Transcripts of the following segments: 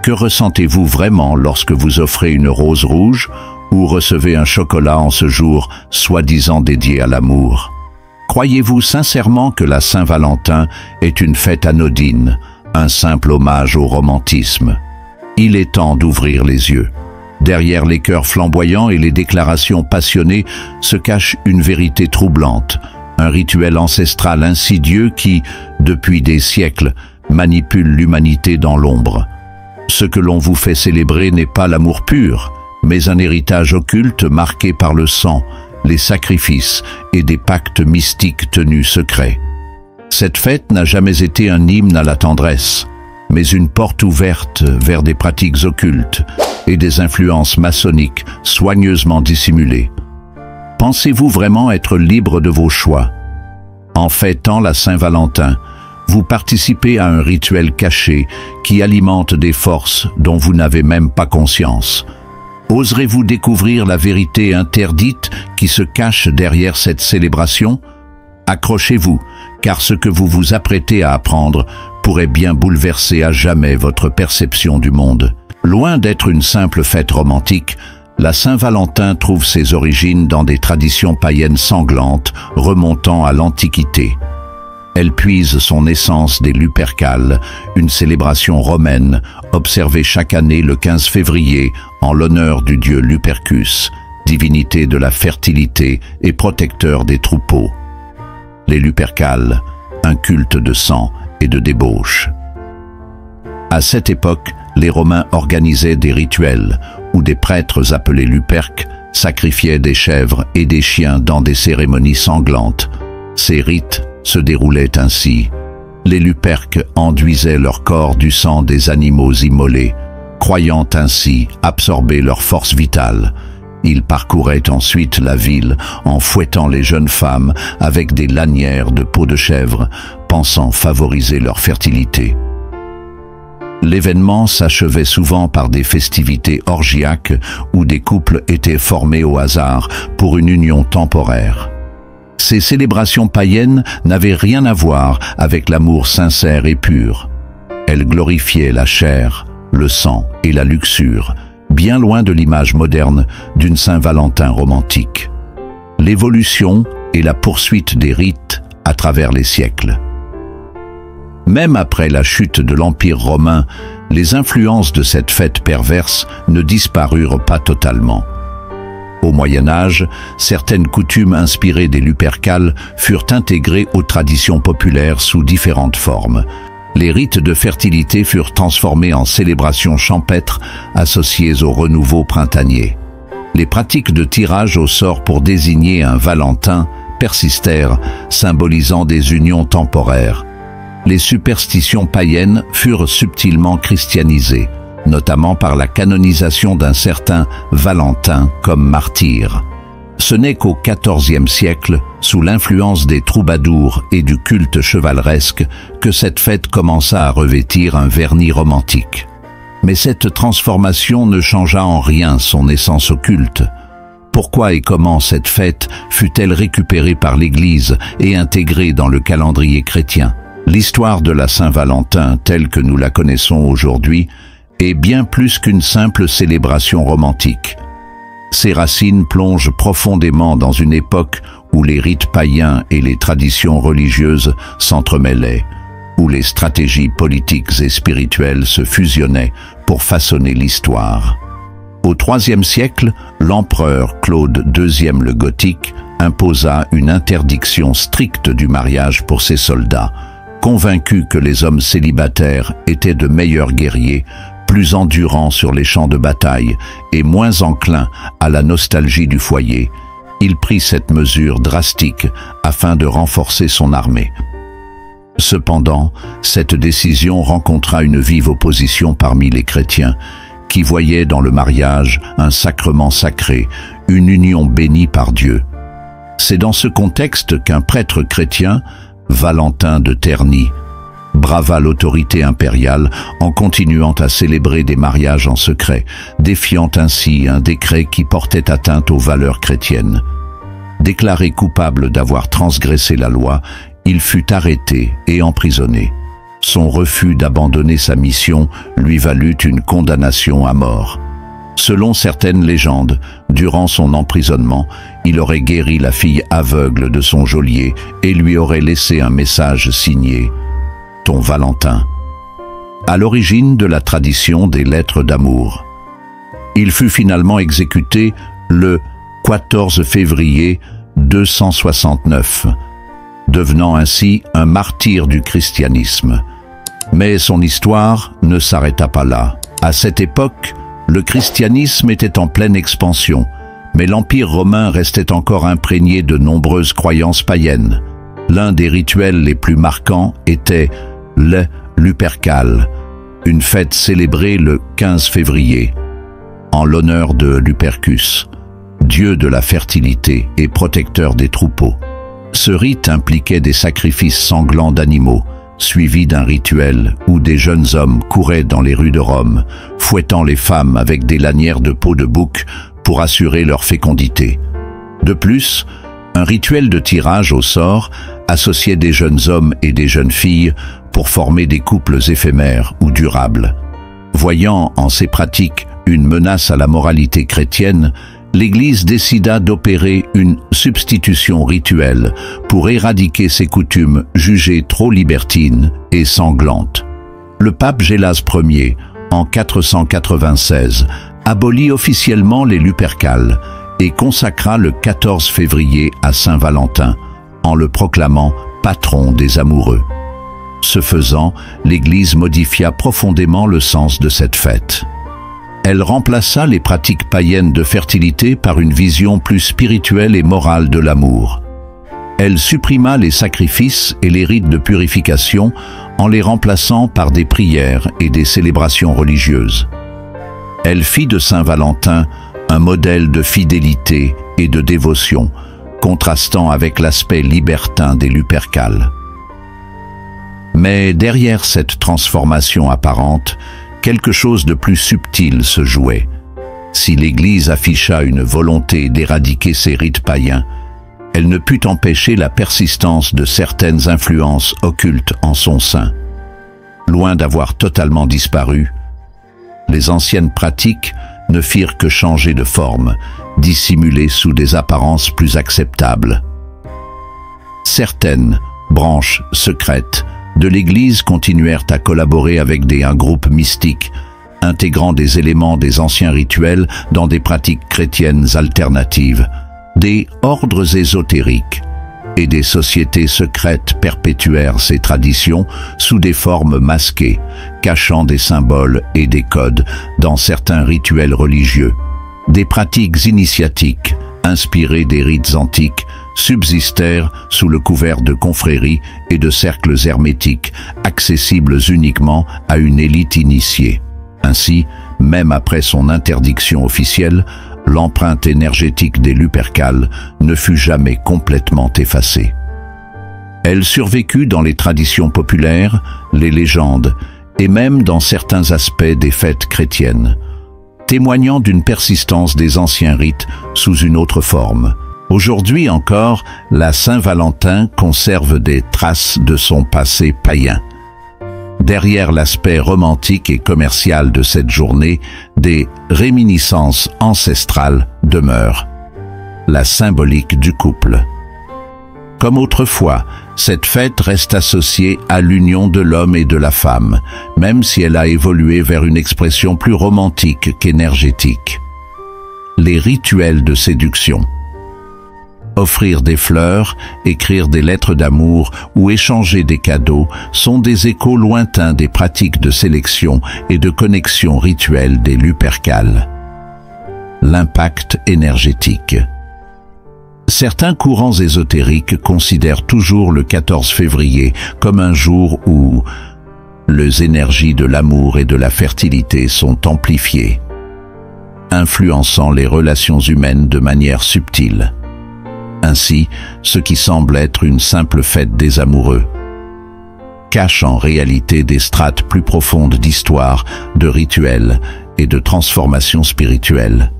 Que ressentez-vous vraiment lorsque vous offrez une rose rouge ou recevez un chocolat en ce jour soi-disant dédié à l'amour? Croyez-vous sincèrement que la Saint-Valentin est une fête anodine, un simple hommage au romantisme? Il est temps d'ouvrir les yeux. Derrière les cœurs flamboyants et les déclarations passionnées se cache une vérité troublante, un rituel ancestral insidieux qui, depuis des siècles, manipule l'humanité dans l'ombre. Ce que l'on vous fait célébrer n'est pas l'amour pur, mais un héritage occulte marqué par le sang, les sacrifices et des pactes mystiques tenus secrets. Cette fête n'a jamais été un hymne à la tendresse, mais une porte ouverte vers des pratiques occultes et des influences maçonniques soigneusement dissimulées. Pensez-vous vraiment être libre de vos choix? En fêtant la Saint-Valentin, vous participez à un rituel caché qui alimente des forces dont vous n'avez même pas conscience. Oserez-vous découvrir la vérité interdite qui se cache derrière cette célébration? Accrochez-vous, car ce que vous vous apprêtez à apprendre pourrait bien bouleverser à jamais votre perception du monde. Loin d'être une simple fête romantique, la Saint-Valentin trouve ses origines dans des traditions païennes sanglantes remontant à l'Antiquité. Elle puise son essence des Lupercales, une célébration romaine observée chaque année le 15 février en l'honneur du dieu Lupercus, divinité de la fertilité et protecteur des troupeaux. Les Lupercales, un culte de sang et de débauche. À cette époque, les Romains organisaient des rituels où des prêtres appelés Luperques sacrifiaient des chèvres et des chiens dans des cérémonies sanglantes. Ces rites se déroulaient ainsi. Les Luperques enduisaient leur corps du sang des animaux immolés, croyant ainsi absorber leur force vitale. Ils parcouraient ensuite la ville en fouettant les jeunes femmes avec des lanières de peau de chèvre, pensant favoriser leur fertilité. L'événement s'achevait souvent par des festivités orgiaques où des couples étaient formés au hasard pour une union temporaire. Ces célébrations païennes n'avaient rien à voir avec l'amour sincère et pur. Elles glorifiaient la chair, le sang et la luxure, bien loin de l'image moderne d'une Saint-Valentin romantique. L'évolution et la poursuite des rites à travers les siècles. Même après la chute de l'Empire romain, les influences de cette fête perverse ne disparurent pas totalement. Au Moyen-Âge, certaines coutumes inspirées des Lupercales furent intégrées aux traditions populaires sous différentes formes. Les rites de fertilité furent transformés en célébrations champêtres associées au renouveau printanier. Les pratiques de tirage au sort pour désigner un Valentin persistèrent, symbolisant des unions temporaires. Les superstitions païennes furent subtilement christianisées, notamment par la canonisation d'un certain Valentin comme martyr. Ce n'est qu'au XIVe siècle, sous l'influence des troubadours et du culte chevaleresque, que cette fête commença à revêtir un vernis romantique. Mais cette transformation ne changea en rien son essence occulte. Pourquoi et comment cette fête fut-elle récupérée par l'Église et intégrée dans le calendrier chrétien? L'histoire de la Saint-Valentin, telle que nous la connaissons aujourd'hui, est bien plus qu'une simple célébration romantique. Ses racines plongent profondément dans une époque où les rites païens et les traditions religieuses s'entremêlaient, où les stratégies politiques et spirituelles se fusionnaient pour façonner l'histoire. Au IIIe siècle, l'empereur Claude II le Gothique imposa une interdiction stricte du mariage pour ses soldats, convaincu que les hommes célibataires étaient de meilleurs guerriers, plus endurants sur les champs de bataille et moins enclins à la nostalgie du foyer. Il prit cette mesure drastique afin de renforcer son armée. Cependant, cette décision rencontra une vive opposition parmi les chrétiens, qui voyaient dans le mariage un sacrement sacré, une union bénie par Dieu. C'est dans ce contexte qu'un prêtre chrétien, Valentin de Terni, brava l'autorité impériale en continuant à célébrer des mariages en secret, défiant ainsi un décret qui portait atteinte aux valeurs chrétiennes. Déclaré coupable d'avoir transgressé la loi, il fut arrêté et emprisonné. Son refus d'abandonner sa mission lui valut une condamnation à mort. Selon certaines légendes, durant son emprisonnement, il aurait guéri la fille aveugle de son geôlier et lui aurait laissé un message signé « Ton Valentin », à l'origine de la tradition des lettres d'amour. Il fut finalement exécuté le 14 février 269, devenant ainsi un martyr du christianisme. Mais son histoire ne s'arrêta pas là. À cette époque, le christianisme était en pleine expansion, mais l'Empire romain restait encore imprégné de nombreuses croyances païennes. L'un des rituels les plus marquants était le Lupercal, une fête célébrée le 15 février, en l'honneur de Lupercus, dieu de la fertilité et protecteur des troupeaux. Ce rite impliquait des sacrifices sanglants d'animaux, suivi d'un rituel où des jeunes hommes couraient dans les rues de Rome, fouettant les femmes avec des lanières de peau de bouc pour assurer leur fécondité. De plus, un rituel de tirage au sort associait des jeunes hommes et des jeunes filles pour former des couples éphémères ou durables. Voyant en ces pratiques une menace à la moralité chrétienne, l'Église décida d'opérer une substitution rituelle pour éradiquer ces coutumes jugées trop libertines et sanglantes. Le pape Gélas Ier, en 496, abolit officiellement les Lupercales et consacra le 14 février à Saint Valentin, en le proclamant patron des amoureux. Ce faisant, l'Église modifia profondément le sens de cette fête. Elle remplaça les pratiques païennes de fertilité par une vision plus spirituelle et morale de l'amour. Elle supprima les sacrifices et les rites de purification en les remplaçant par des prières et des célébrations religieuses. Elle fit de Saint Valentin un modèle de fidélité et de dévotion, contrastant avec l'aspect libertin des Lupercales. Mais derrière cette transformation apparente, quelque chose de plus subtil se jouait. Si l'Église afficha une volonté d'éradiquer ces rites païens, elle ne put empêcher la persistance de certaines influences occultes en son sein. Loin d'avoir totalement disparu, les anciennes pratiques ne firent que changer de forme, dissimulées sous des apparences plus acceptables. Certaines branches secrètes de l'Église continuèrent à collaborer avec un groupe mystique, intégrant des éléments des anciens rituels dans des pratiques chrétiennes alternatives, des ordres ésotériques et des sociétés secrètes perpétuèrent ces traditions sous des formes masquées, cachant des symboles et des codes dans certains rituels religieux. Des pratiques initiatiques, inspirées des rites antiques, subsistèrent sous le couvert de confréries et de cercles hermétiques, accessibles uniquement à une élite initiée. Ainsi, même après son interdiction officielle, l'empreinte énergétique des Lupercales ne fut jamais complètement effacée. Elle survécut dans les traditions populaires, les légendes, et même dans certains aspects des fêtes chrétiennes, témoignant d'une persistance des anciens rites sous une autre forme. Aujourd'hui encore, la Saint-Valentin conserve des traces de son passé païen. Derrière l'aspect romantique et commercial de cette journée, des réminiscences ancestrales demeurent. La symbolique du couple. Comme autrefois, cette fête reste associée à l'union de l'homme et de la femme, même si elle a évolué vers une expression plus romantique qu'énergétique. Les rituels de séduction. Offrir des fleurs, écrire des lettres d'amour ou échanger des cadeaux sont des échos lointains des pratiques de sélection et de connexion rituelle des Lupercales. L'impact énergétique. Certains courants ésotériques considèrent toujours le 14 février comme un jour où les énergies de l'amour et de la fertilité sont amplifiées, influençant les relations humaines de manière subtile. Ainsi, ce qui semble être une simple fête des amoureux cache en réalité des strates plus profondes d'histoire, de rituels et de transformations spirituelles,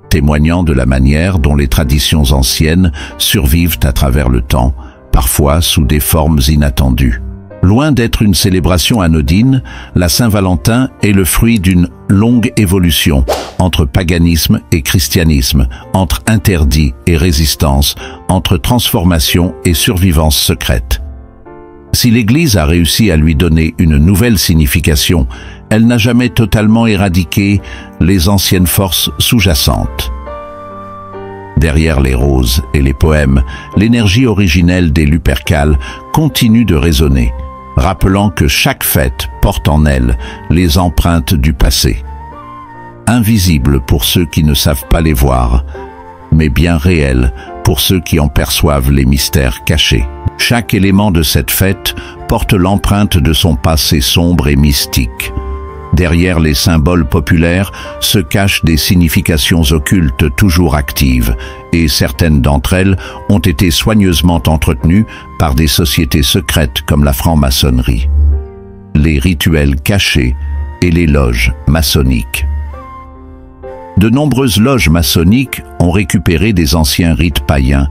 témoignant de la manière dont les traditions anciennes survivent à travers le temps, parfois sous des formes inattendues. Loin d'être une célébration anodine, la Saint-Valentin est le fruit d'une longue évolution entre paganisme et christianisme, entre interdit et résistance, entre transformation et survivance secrète. Si l'Église a réussi à lui donner une nouvelle signification, elle n'a jamais totalement éradiqué les anciennes forces sous-jacentes. Derrière les roses et les poèmes, l'énergie originelle des Lupercales continue de résonner, rappelant que chaque fête porte en elle les empreintes du passé. Invisibles pour ceux qui ne savent pas les voir, mais bien réelles pour ceux qui en perçoivent les mystères cachés. Chaque élément de cette fête porte l'empreinte de son passé sombre et mystique. Derrière les symboles populaires se cachent des significations occultes toujours actives, et certaines d'entre elles ont été soigneusement entretenues par des sociétés secrètes comme la franc-maçonnerie. Les rituels cachés et les loges maçonniques. De nombreuses loges maçonniques ont récupéré des anciens rites païens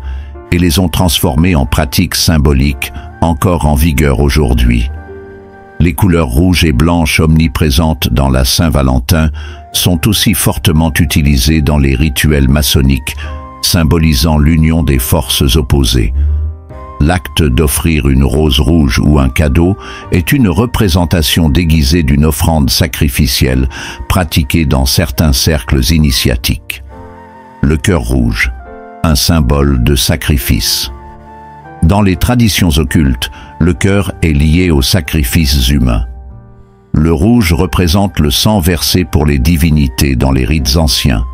et les ont transformés en pratiques symboliques encore en vigueur aujourd'hui. Les couleurs rouges et blanches omniprésentes dans la Saint-Valentin sont aussi fortement utilisées dans les rituels maçonniques, symbolisant l'union des forces opposées. L'acte d'offrir une rose rouge ou un cadeau est une représentation déguisée d'une offrande sacrificielle pratiquée dans certains cercles initiatiques. Le cœur rouge, un symbole de sacrifice. Dans les traditions occultes, le cœur est lié aux sacrifices humains. Le rouge représente le sang versé pour les divinités dans les rites anciens.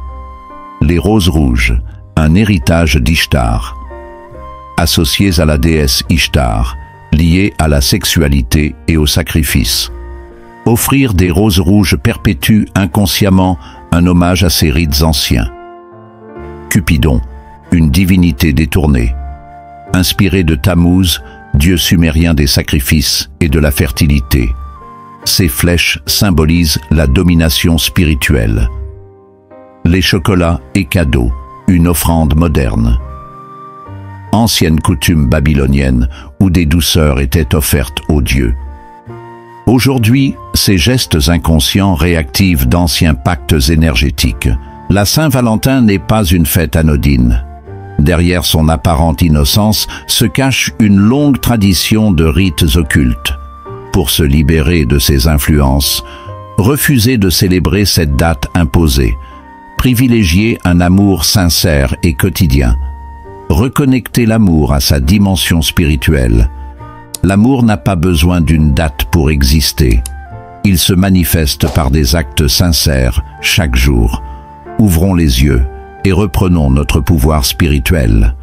Les roses rouges, un héritage d'Ishtar. Associées à la déesse Ishtar, liées à la sexualité et au sacrifice. Offrir des roses rouges perpétue inconsciemment un hommage à ces rites anciens. Cupidon, une divinité détournée. Inspiré de Tammuz, dieu sumérien des sacrifices et de la fertilité. Ces flèches symbolisent la domination spirituelle. Les chocolats et cadeaux, une offrande moderne. Ancienne coutume babylonienne où des douceurs étaient offertes aux dieux. Aujourd'hui, ces gestes inconscients réactivent d'anciens pactes énergétiques. La Saint-Valentin n'est pas une fête anodine. Derrière son apparente innocence se cache une longue tradition de rites occultes. Pour se libérer de ces influences, refusez de célébrer cette date imposée. Privilégiez un amour sincère et quotidien. Reconnectez l'amour à sa dimension spirituelle. L'amour n'a pas besoin d'une date pour exister. Il se manifeste par des actes sincères chaque jour. Ouvrons les yeux et reprenons notre pouvoir spirituel.